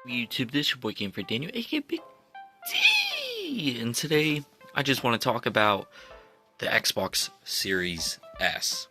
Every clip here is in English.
YouTube, this is your boy Game for Daniel, aka Big D, and today I just want to talk about the Xbox Series S.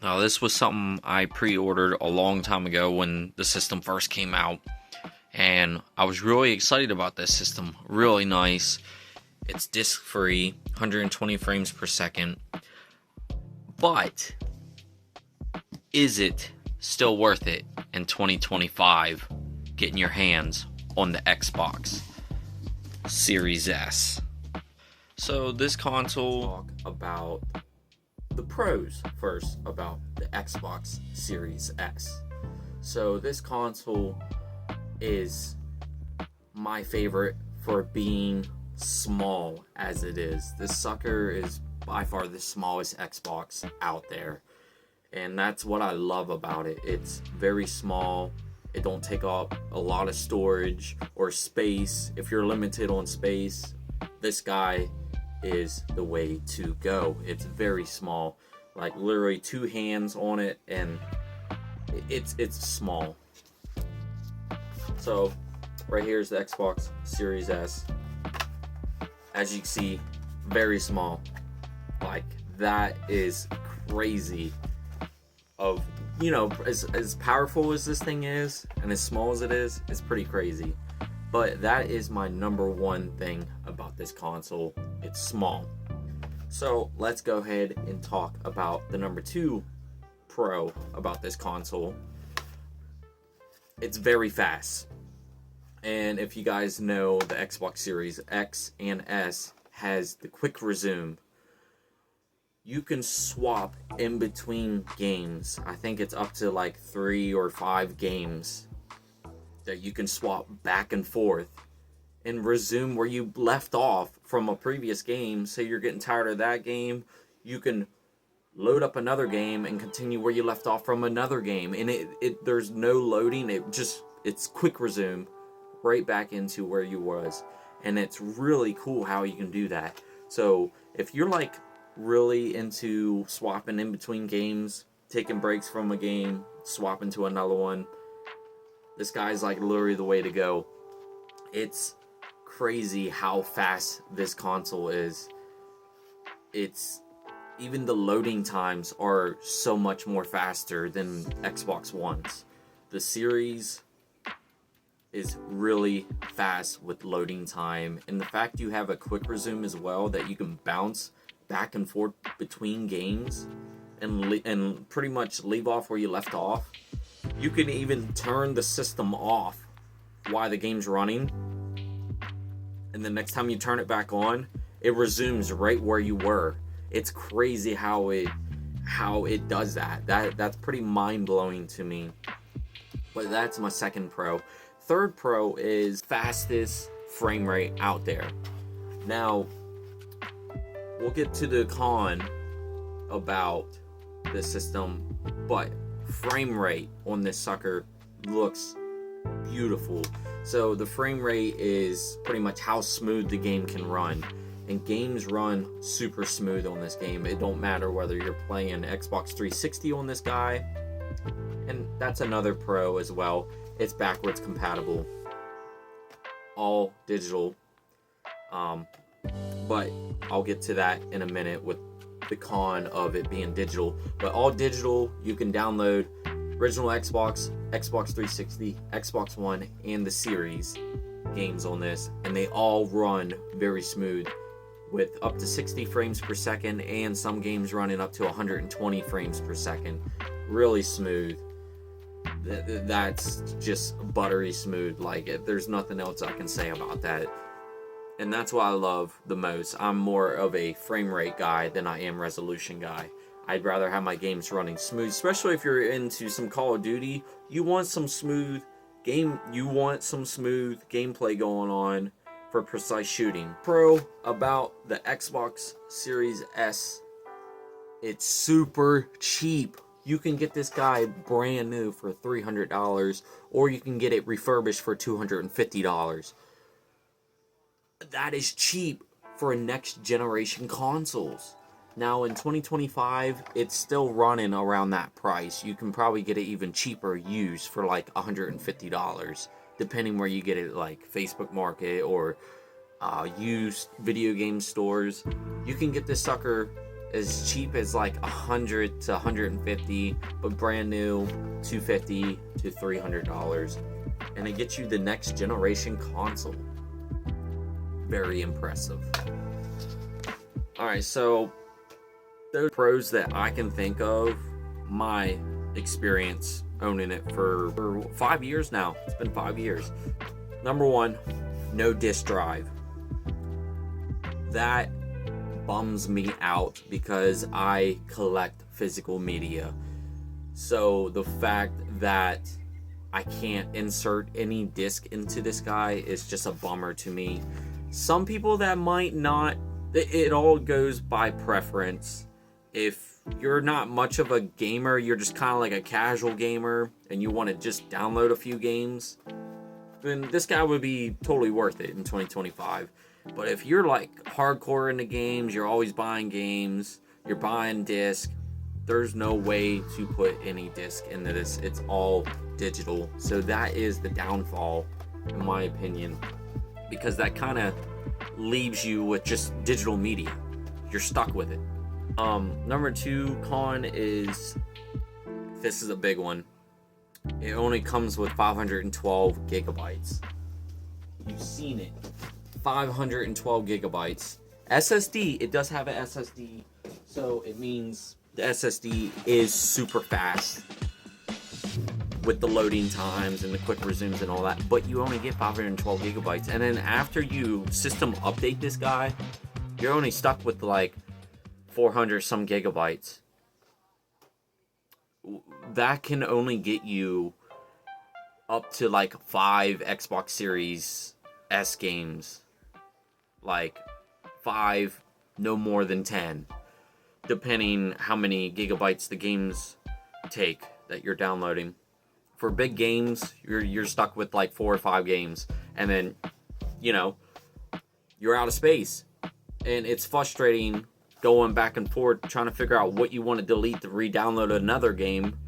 Now, this was something I pre-ordered a long time ago when the system first came out, and I was really excited about this system. Really nice. It's disc-free, 120 frames per second, but is it still worth it in 2025? Getting your hands on the Xbox Series S. So this console, talk about the pros first about the Xbox Series S. So this console is my favorite for being small as it is. This sucker is by far the smallest Xbox out there, and that's what I love about it. It's very small. It don't take up a lot of storage or space. If you're limited on space, this guy is the way to go. It's very small, like literally two hands on it, and it's small. So right here is the Xbox Series S. As you can see, very small. Like, that is crazy. Of, you know, as powerful as this thing is and as small as it is, it's pretty crazy. But that is my number one thing about this console. It's small. So let's go ahead and talk about the number two pro about this console. It's very fast. And if you guys know, the Xbox Series X and S has the quick resume. You can swap in between games. I think it's up to like 3 or 5 games that you can swap back and forth and resume where you left off from a previous game. Say you're getting tired of that game, you can load up another game and continue where you left off from another game. And there's no loading. It's quick resume right back into where you was. And it's really cool how you can do that. So if you're like really into swapping in between games, taking breaks from a game, swapping to another one, this guy's like literally the way to go. It's crazy how fast this console is. It's even the loading times are so much more faster than Xbox One's. The Series is really fast with loading time, and the fact you have a quick resume as well, that you can bounce back and forth between games and pretty much leave off where you left off. You can even turn the system off while the game's running, and the next time you turn it back on, it resumes right where you were. It's crazy how it does that. That's pretty mind-blowing to me. But that's my second pro. Third pro is fastest frame rate out there. Now, we'll get to the con about the system, but frame rate on this sucker looks beautiful. So the frame rate is pretty much how smooth the game can run, and games run super smooth on this game. It don't matter whether you're playing Xbox 360 on this guy, and that's another pro as well. It's backwards compatible, all digital. But I'll get to that in a minute with the con of it being digital. But all digital, you can download original Xbox, Xbox 360, Xbox One, and the Series games on this, and they all run very smooth with up to 60 frames per second, and some games running up to 120 frames per second. Really smooth. That's just buttery smooth. Like, there's nothing else I can say about that. And that's what I love the most. I'm more of a frame rate guy than I am resolution guy. I'd rather have my games running smooth, especially if you're into some Call of Duty. You want some smooth gameplay going on for precise shooting. Pro about the Xbox Series S, it's super cheap. You can get this guy brand new for $300, or you can get it refurbished for $250. That is cheap for next generation consoles. Now in 2025, it's still running around that price. You can probably get it even cheaper used for like $150. depending where you get it, like Facebook Market or used video game stores. You can get this sucker as cheap as like $100 to $150, but brand new $250 to $300, and it gets you the next generation console. Very impressive. All right, so those pros that I can think of, my experience owning it for 5 years now. It's been 5 years. Number one, no disk drive. That bums me out because I collect physical media. So the fact that I can't insert any disc into this guy is just a bummer to me. Some people that might not, it all goes by preference. If you're not much of a gamer, you're just kind of like a casual gamer and you want to just download a few games, then this guy would be totally worth it in 2025. But if you're like hardcore into games, you're always buying games, you're buying disc, there's no way to put any disc into this. It's all digital. So that is the downfall, in my opinion, because that kind of leaves you with just digital media. You're stuck with it. Number two con is, this is a big one. It only comes with 512 gigabytes. You've seen it. 512 gigabytes. SSD, it does have an SSD, so it means the SSD is super fast with the loading times and the quick resumes and all that, but you only get 512 gigabytes. And then after you system update this guy, you're only stuck with like 400 some gigabytes. That can only get you up to like 5 Xbox Series S games. Like 5, no more than 10, depending how many gigabytes the games take that you're downloading. For big games, you're stuck with like 4 or 5 games, and then, you know, you're out of space. And it's frustrating going back and forth trying to figure out what you want to delete to re-download another game.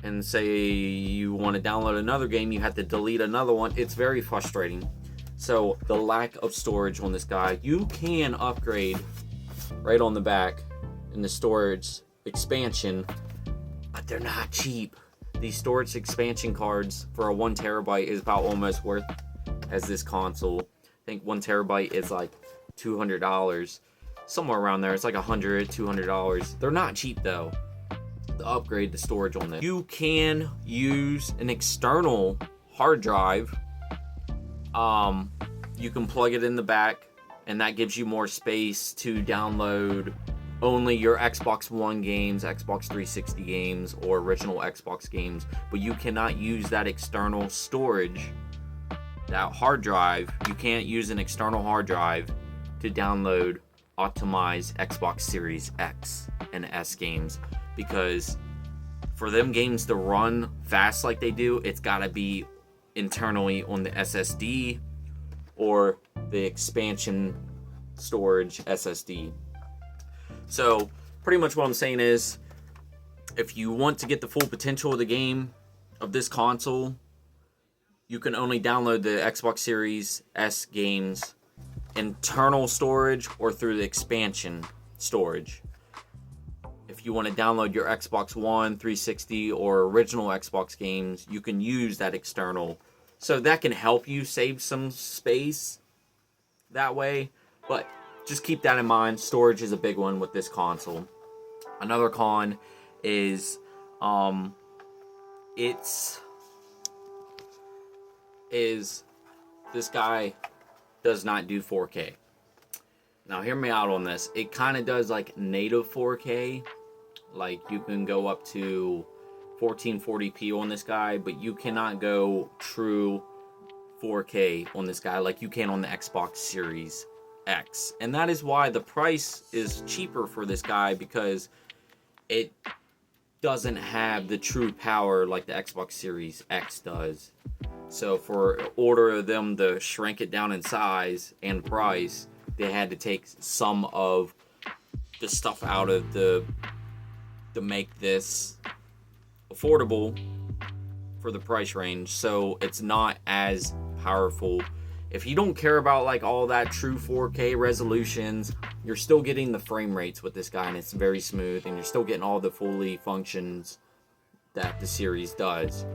And say you want to download another game, you have to delete another one. It's very frustrating. So the lack of storage on this guy, you can upgrade right on the back in the storage expansion, but they're not cheap. These storage expansion cards for a 1 terabyte is about almost worth as this console. I think 1 terabyte is like $200, somewhere around there. It's like $100, $200. They're not cheap though. To upgrade the storage on this, you can use an external hard drive. You can plug it in the back, and that gives you more space to download only your Xbox One games, Xbox 360 games, or original Xbox games. But you cannot use that external storage, that hard drive. You can't use an external hard drive to download optimized Xbox Series X and S games, because for them games to run fast like they do, it's got to be internally on the SSD or the expansion storage SSD. So pretty much what I'm saying is, if you want to get the full potential of the game of this console, you can only download the Xbox Series S games internal storage or through the expansion storage. If you want to download your Xbox One, 360, or original Xbox games, you can use that external. So that can help you save some space that way. But just keep that in mind. Storage is a big one with this console. Another con is this guy does not do 4K. Now hear me out on this. It kind of does like native 4K. Like you can go up to 1440p on this guy, but you cannot go true 4K on this guy like you can on the Xbox Series X. And that is why the price is cheaper for this guy, because it doesn't have the true power like the Xbox Series X does. So for order of them to shrink it down in size and price, they had to take some of the stuff out of to make this affordable for the price range, so it's not as powerful. If you don't care about like all that true 4K resolutions, you're still getting the frame rates with this guy, and it's very smooth, and you're still getting all the fully functions that the series does.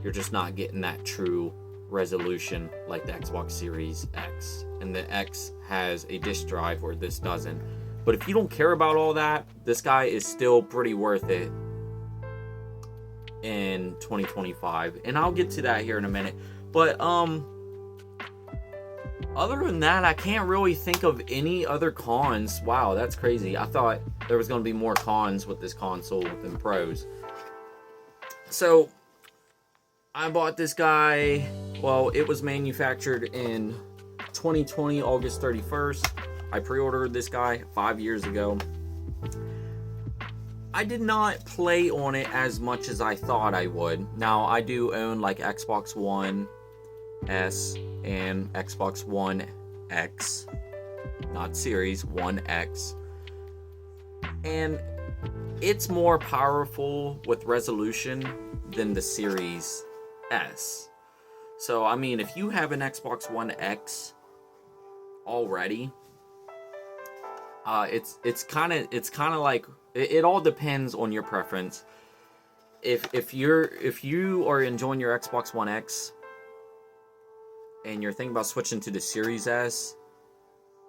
You're just not getting that true resolution like the Xbox Series X. And the X has a disk drive where this doesn't. But if you don't care about all that, this guy is still pretty worth it in 2025. And I'll get to that here in a minute. But other than that, I can't really think of any other cons. Wow, that's crazy. I thought there was going to be more cons with this console than pros. So, I bought this guy, well, it was manufactured in 2020, August 31st. I pre-ordered this guy 5 years ago. I did not play on it as much as I thought I would. Now, I do own like Xbox One S and Xbox One X, not Series, One X. And it's more powerful with resolution than the Series S. So, I mean, if you have an Xbox One X already, it's kind of like it all depends on your preference. If you are enjoying your Xbox One X and you're thinking about switching to the Series S,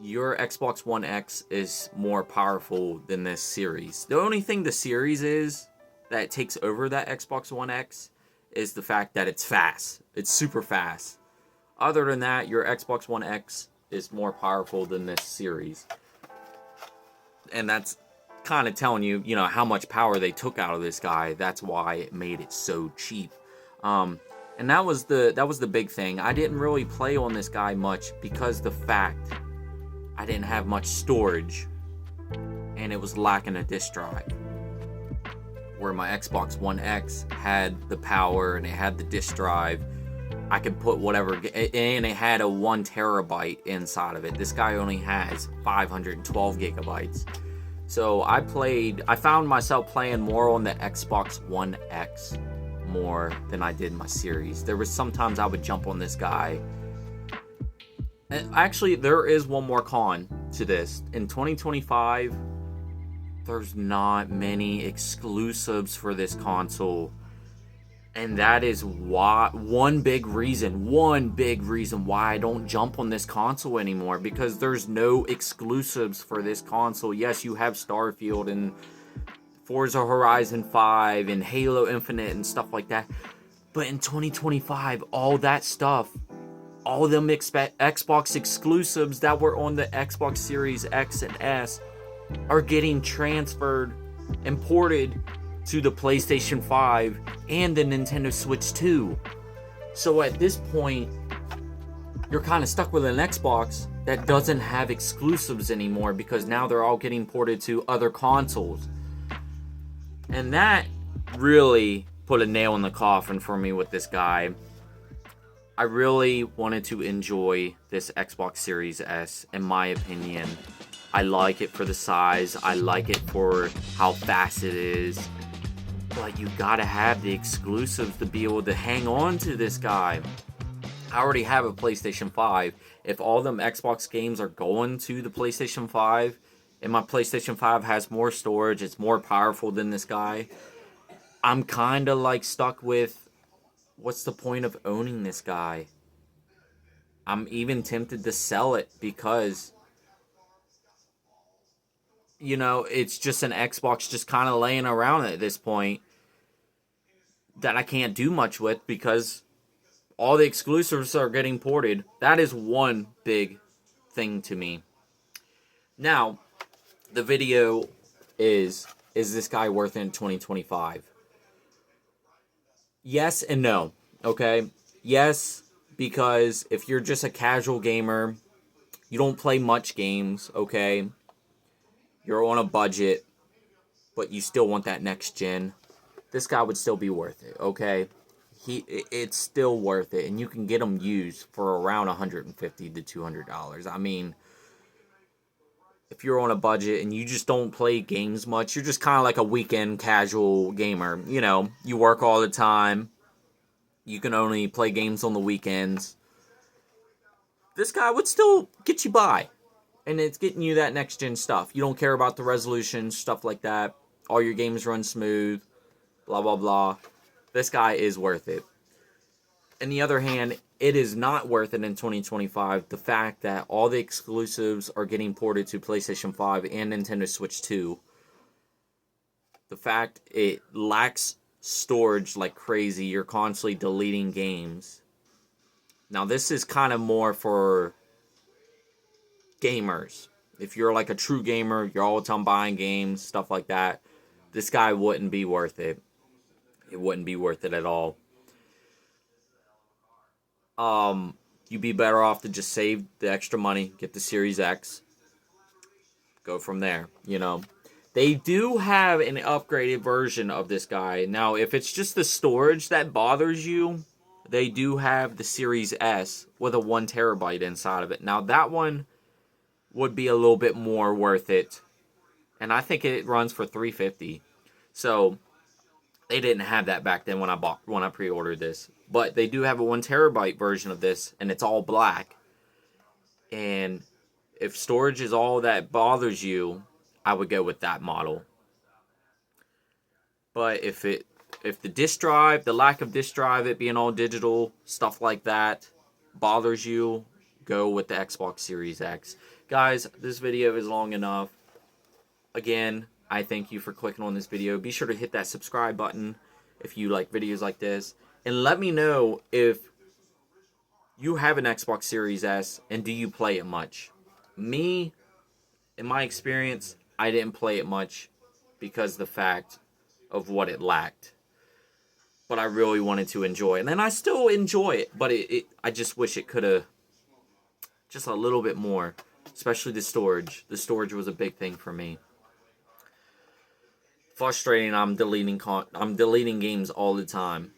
your Xbox One X is more powerful than this series. The only thing the series is that takes over that Xbox One X is the fact that it's fast. It's super fast. Other than that, your Xbox One X is more powerful than this series. And that's kind of telling you, you know, how much power they took out of this guy. That's why it made it so cheap. And that was the big thing. I didn't really play on this guy much because the fact I didn't have much storage and it was lacking a disk drive. Where my Xbox One X had the power and it had the disk drive, I could put whatever, and it had a 1 terabyte inside of it. This guy only has 512 gigabytes. So I found myself playing more on the Xbox One X more than I did my series. There was sometimes I would jump on this guy. And actually, there is one more con to this. In 2025, there's not many exclusives for this console. And that is why one big reason why I don't jump on this console anymore, because there's no exclusives for this console. Yes, you have Starfield and Forza Horizon 5 and Halo Infinite and stuff like that. But in 2025, all that stuff, all them Xbox exclusives that were on the Xbox Series X and S are getting transferred and ported to the PlayStation 5 and the Nintendo Switch 2. So at this point, you're kind of stuck with an Xbox that doesn't have exclusives anymore, because now they're all getting ported to other consoles. And that really put a nail in the coffin for me with this guy. I really wanted to enjoy this Xbox Series S, in my opinion. I like it for the size. I like it for how fast it is. But you gotta have the exclusives to be able to hang on to this guy. I already have a PlayStation 5. If all them Xbox games are going to the PlayStation 5, and my PlayStation 5 has more storage, it's more powerful than this guy, I'm kind of like stuck with, what's the point of owning this guy? I'm even tempted to sell it because, you know, it's just an Xbox just kind of laying around at this point that I can't do much with because all the exclusives are getting ported. That is one big thing to me. Now, the video is this guy worth it in 2025? Yes and no, okay? Yes, because if you're just a casual gamer, you don't play much games, okay? You're on a budget, but you still want that next gen, this guy would still be worth it, okay? It's still worth it, and you can get them used for around $150 to $200. I mean, if you're on a budget and you just don't play games much, you're just kind of like a weekend casual gamer. You know, you work all the time, You can only play games on the weekends. This guy would still get you by. And it's getting you that next-gen stuff. You don't care about the resolution, stuff like that. All your games run smooth. Blah, blah, blah. This guy is worth it. On the other hand, it is not worth it in 2025. The fact that all the exclusives are getting ported to PlayStation 5 and Nintendo Switch 2. The fact it lacks storage like crazy. You're constantly deleting games. Now, this is kind of more for gamers. If you're like a true gamer, you're all the time buying games, stuff like that, this guy wouldn't be worth it. It wouldn't be worth it at all. You'd be better off to just save the extra money, get the Series X, go from there, you know. They do have an upgraded version of this guy. Now, if it's just the storage that bothers you, they do have the Series S with a 1 terabyte inside of it. Now, that one would be a little bit more worth it. And I think it runs for $350. So, they didn't have that back then when I pre-ordered this. But they do have a 1 terabyte version of this, and it's all black. And if storage is all that bothers you, I would go with that model. But if the disk drive, the lack of disk drive, it being all digital, stuff like that, bothers you, go with the Xbox Series X. Guys, this video is long enough. Again, I thank you for clicking on this video. Be sure to hit that subscribe button if you like videos like this. And let me know if you have an Xbox Series S and do you play it much. Me, in my experience, I didn't play it much because of the fact of what it lacked. But I really wanted to enjoy it. And I still enjoy it, but I just wish it could have just a little bit more. Especially the storage. The storage was a big thing for me. Frustrating, I'm deleting games all the time.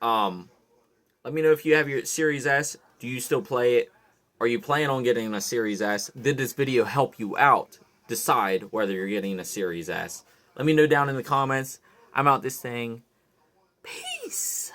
Let me know if you have your Series S. Do you still play it? Are you planning on getting a Series S? Did this video help you out? Decide whether you're getting a Series S. Let me know down in the comments. I'm out this thing. Peace.